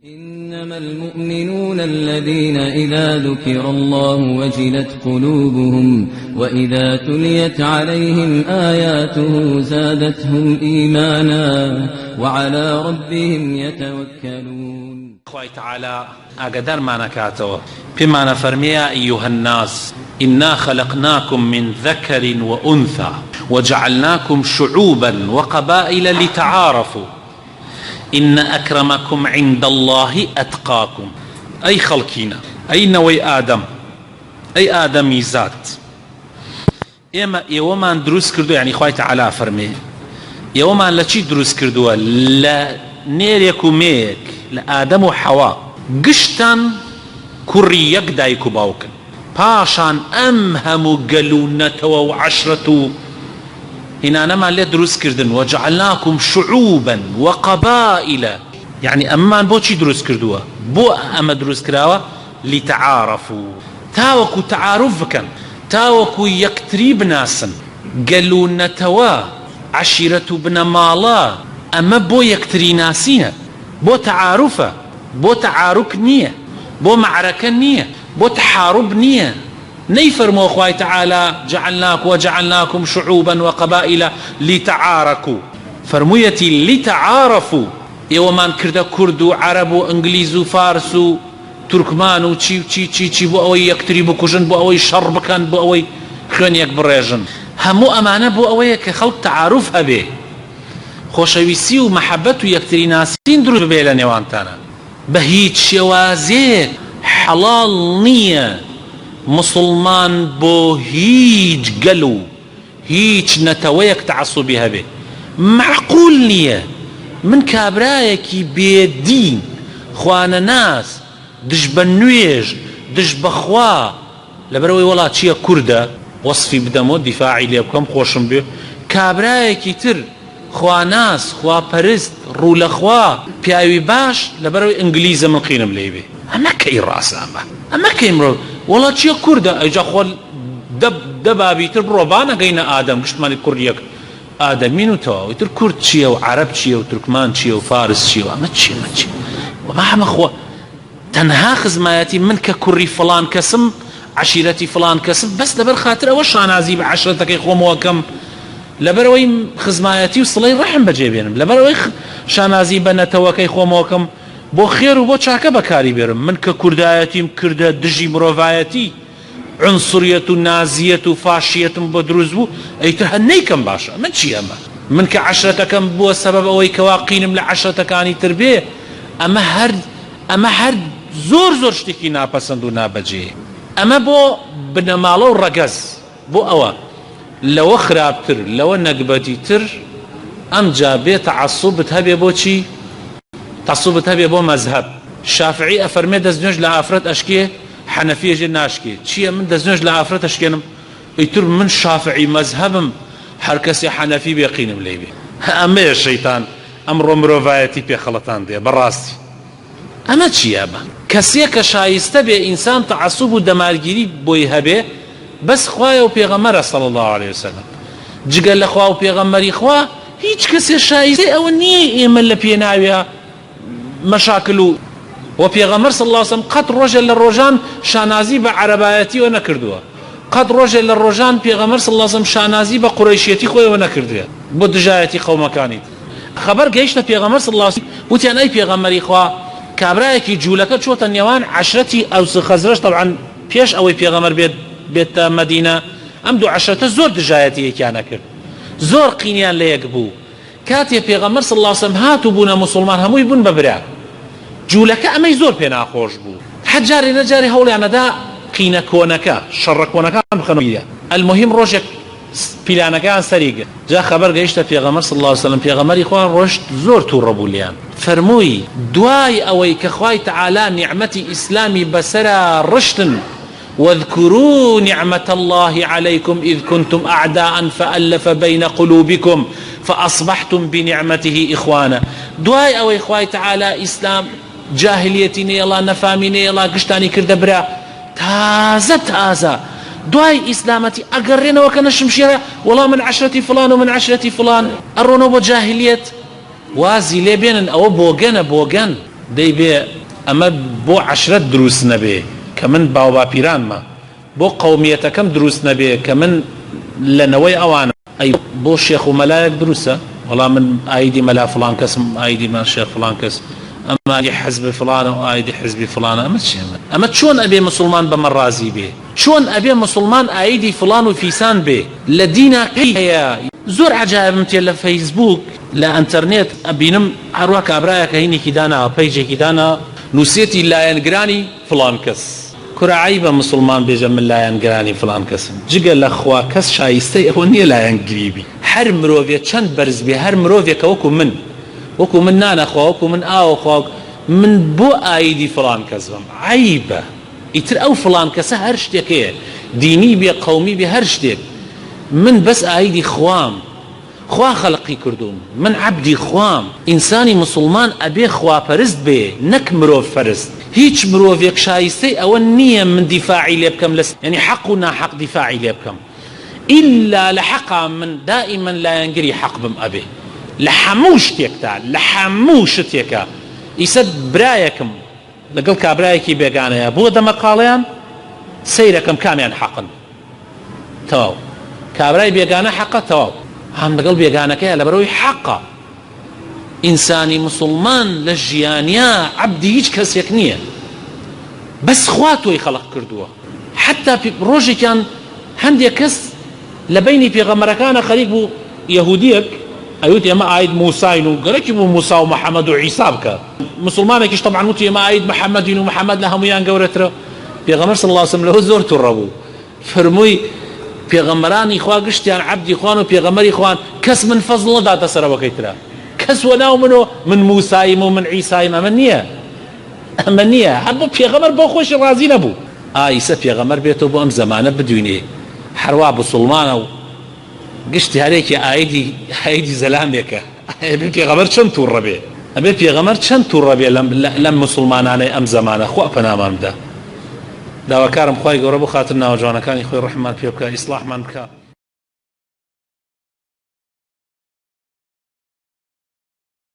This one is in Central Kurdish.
إنما المؤمنون الذين إذا ذكر الله وجلت قلوبهم وإذا تليت عليهم آياته زادتهم إيمانا وعلى ربهم يتوكلون. خوي تعالى أقدر ما نكاتو بما نفرمي أيها الناس إنا خلقناكم من ذكر وأنثى وجعلناكم شعوبا وقبائل لتعارفوا إن أكرمكم عند الله أتقاكم. أي خلقينا أي نوي آدم أي آدمي ذات إما يومان دروس كردو يعني خوي تعالى فرمي يومان لشي دروس كردو لا نيريك وميك لآدم وحواء قشتان كري يقدايكو باوكن باشان أمهم قلونة وعشرة هنا نما اللي دروس كردن وجعلناكم شعوبا وقبائل يعني أمان بوشي دروس كردوا بو أما دروس كراوا لتعارفوا تاوكو تعارفكن تاوكو يكتريب ناسا قالوا نتوا عشيرة بن مالا أما بو يكتري ناسين بو تعارفة بو تعارك نية بو معركة نية بو تحارب نية نيفرمو أخوي تعالى وجعلناكم شعوبا وقبائل لتعاركوا فرميتي لتعارفوا يومان كردا كردو عربو انجليزو فارسو تركمانو تشي بو اوي يكتريبو كوجن بو اوي شرب كان بو اوي خونيك بريجن همو امانه بو اوي كخلق تعارف هبه خوشويسي ومحبته يكتري ناسين درو بيلا نيوانتانا بهيج شوازيك حلال نيه مسلمان بو هيج قلو هيج نتويك تعصبي هبه معقول نية من كابرايكي بيدين خوانا ناس دش بنويج دش بخوا لبروي والله تشيا كردة وصفي بدمو دفاعي ليبكم خوشم بيه كابرايكي تر خوا ناس خوا پرست رول خوا بياوي باش لبروي انجليزة من قينم ليبه اما كي راس اما كي مرو والله چیه کرده ایجا خوال دبابی تر بروبانا قینا آدم قشت مالی کردیک آدمینو تو ایتر کرد چیه و عرب چیه و ترکمان چیه و فارس چیه و اما چیه و ما هم اخوة تنها خزمایتی من ككري فلان كسم عشيرتي فلان كسم بس لبر خاطر اوش نازي بعشرتك يخو موكم لبروي خزمایتی وصلي رحم بجيبينم لبروي شانازي بنتوكي خو موكم بو خير و بو چاکە بەکاری بێرم من کە کوردایەتیم کردە دژی مرۆڤایەتی عنصریەت و نازیەت و فاشیەتم بۆ دروست بوو ئەیتر هەنەیکەم باشە من چی ئەمە من کە عەشرەتەکەم بووە سەبەب ئەوەی کەوا قینم لە عەشرەتەکانی تر بێ ئەمە هەر زۆر شتێکی ناپەسەند و نابەجێ ئەمە بۆ بنەماڵە و ڕەگەز بۆ ئەوە لەوە خراپتر لەوە نەکبەتی تر ئەمجا بێ تەعەسوبت هەبێ بۆچی تعصبت هبي ابو مذهب شافعي افرمي دزنج لافرت اشكي حنفيه جي ناشكي شي من دزنج لافرت اشكينم يتر من شافعي مذهبم حركسي حنفي بيقينم ليبي اما الشيطان امر مروفايتي بخلطان دي براستي اما شي ابا كسيك شايسته به انسان تعصب ودمارگيري بوي هبه بس خويا وبيغمر صلى الله عليه وسلم جقال اخوا وبيغمري اخوا هيج كسي شايسته او ني يمل بيناويا مشاكل وبيغمر صلى الله عليه وسلم قد رجل للرجان شانازي بعربايتي ونكردوها قد رجل للرجان بيغمر صلى الله عليه وسلم شانازي بقريشيتي خوي ونكردوها بدجايتي قوم كانت خبر جيشنا بيغمر صلى الله عليه وسلم وتي اي بيغمري اخوا كابرايكي جولكه شوت نيوان عشرتي او خزرج طبعا بيش او بيغمر بيت مدينه امدو عشرته زور دجايتي كان كر زور قينيان ليقبو كاتي بيغمر صلى الله عليه وسلم هاتو بونا مسلمان همو يبون ببرع جولك اما يزور بينا خوش بو حجاري نجاري هولي انا دا قينا كونكا شر كونكا بخنوية المهم روشك بيلانا كان سريق جا خبر قيشت بيغمر صلى الله عليه وسلم بيغمر اخوان روشت زور توربو ليان فرموي دواي اوي كخواي تعالى نعمتي اسلامي بسرا رشتن واذكروا نعمة الله عليكم إذ كنتم أعداء فألف بين قلوبكم فأصبحتم بنعمته إخوانا دواي أو إخوائي تعالى إسلام جاهليتي نيلا نفامي نيلا قشتاني كرد برا تازة دواي إسلامتي أقرين وكان الشمشيرة والله من عشرة فلان ومن عشرة فلان أرونو بجاهلية وازي لبين أو بوغن دەی بێ ئەمە بۆ عەشرەت دروست نەبێ کە من باو باپیرانمە، بۆ قەومیەتەکەم دروست نەبێ کە من لەنەوەی ئەوانە ئەی بۆ شێخ و مەلایەک دروستە، وەڵام من ئایدی مەلا فڵان کەسم، ئایدی من شێخ فڵان کەس، ئەمە حزب فڵانە و ئایدی حزبی فڵانە. ئەمە چێمە؟ ئەمە چۆن ئەبێ مسلمان بەمە ڕازی بێ؟ چۆن ئەبێ مسلمان ئایدی فڵان و فیسان بێ؟ لە دینە پێی هەیە. زۆر عەجایبم تێ لە فەیسبوک لە ئەنتەرنێت ئەبینم هەروە کابرایەکە هینێکی داناوە، پەیجێکی دانا نووسێتی لایەنگرانی فڵان کەس. کورە عەیبە مسلمان بێژە من لایەنگرانی فڵان کەسم، جگە لە خوا کەس شایستەی ئەوە نییە لایەنگری بی. هەر مرۆڤێک چەند بەرز بێ، هەر مرۆڤێکە وەکو من نانەخوا، وەکو من ئاوەخوا، من بۆ ئایدی فڵان کەس بم. عەیبە. ئیتر ئەو فڵان کەسە هەر شتێکەیە، دینی بێ قەومی بێ هەر شتێک، من بەس ئایدی خوام، خوا خەڵقی کردوم، من عەبدی خوام. ئینسانی مسلمان ئەبێ خواپەرست بێ، نەک مرۆڤ پەرست. هیچ مرۆڤێک شایستەی ئەوە نییە من دیفاعی لێ بکەم، یعنی حەق و ناحەق دیفاعی لێ بکەم، ئیلا لە حەقا من دائیمەن لایەنگری حەق بم ئەبێ لە هەموو شتێکدا، لە هەموو شتێکە. ئیسە برایەکم لەگەڵ کابرایەکی بێگانەیە بۆ دەمەقاڵیان سەیرەکەم کامیان حەقن، تەواو. کابرای بێگانە حەقە، تەواو. هەم لەگەڵ بێگانەکەیە لەبەرەوەی حەقە. ئینسانی مسلمان لە ژیانیا عەبدی هیچ کەسێک نییە، بەس خوا تۆی خەڵق کردووە. حتا ڕۆژێکیان هەندێک کەس لە بینی پێغەمبەرەکانە خەریک بوو، یەهودیەک ئەوت ئێمە ئاید موساین و گەرەکی بوو موسا و محەممەد و عیسا بکە. مسلمانێکیش طبعاً وتی ئێمە ئاید محەممەدین و محەممەد لە هەمویان گەورەترە. پێغەمبەر صلی الله علیه وسلم لەوە زۆر تووڕە بوو، فەرمووی پێغەمبەرانی خوا گشتیان عەبدی خوان و پێغەمبەری خوان، کەس من فەزڵ نەداتە سەرەوەکەی ترە، کەس وەناو منۆ من موسایم و من عیسایم. ئەمە نییە، ئەمە نییە. هەموو پێغەمبەر بۆ خۆشی ڕازی نەبوو. ئیسە پێغەمبەر بێتەوە بۆ ئەم زەمانە بدوینێ، هەروە بوسڵمانە و گشتی هەرێکی ئایدی زەلامێکە. پێغەمبەر چەند تووڕە بێ، ئەبێ پێغەمبەر چەند تووڕە بێ لەم مسلمانانەی ئەم زەمانە. خوا پەنامان بدە. داواکارم خوای گەورە بۆ خاتر ناوجوانەکانی خۆی ڕەحمان پێ بکە، ئیسلاحمان بکە.